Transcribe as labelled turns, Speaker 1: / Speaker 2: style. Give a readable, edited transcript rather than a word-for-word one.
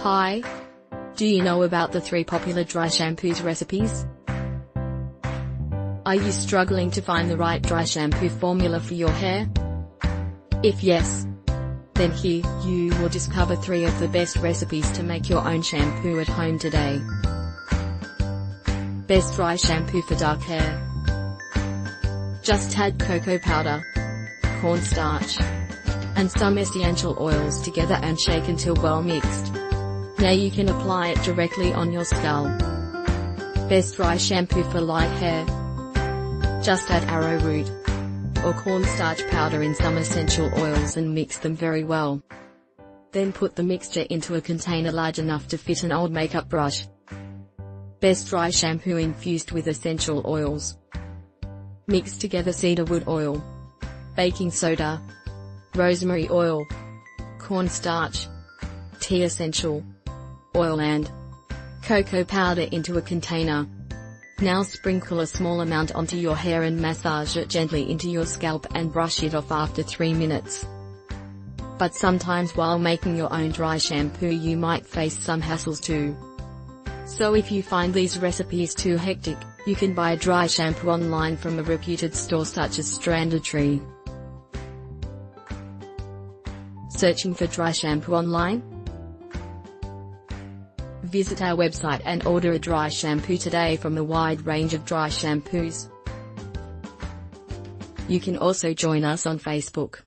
Speaker 1: Hi! Do you know about the 3 popular dry shampoos recipes? Are you struggling to find the right dry shampoo formula for your hair? If yes, then here you will discover 3 of the best recipes to make your own shampoo at home today. Best dry shampoo for dark hair. Just add cocoa powder, cornstarch, and some essential oils together and shake until well mixed. Now you can apply it directly on your scalp. Best dry shampoo for light hair. Just add arrowroot or cornstarch powder in some essential oils and mix them very well. Then put the mixture into a container large enough to fit an old makeup brush. Best dry shampoo infused with essential oils. Mix together cedarwood oil, baking soda, rosemary oil, cornstarch, tea essential oil and cocoa powder into a container. Now sprinkle a small amount onto your hair and massage it gently into your scalp and brush it off after 3 minutes. But sometimes while making your own dry shampoo you might face some hassles too. So if you find these recipes too hectic, you can buy dry shampoo online from a reputed store such as Strandatory. Searching for dry shampoo online? Visit our website and order a dry shampoo today from a wide range of dry shampoos. You can also join us on Facebook.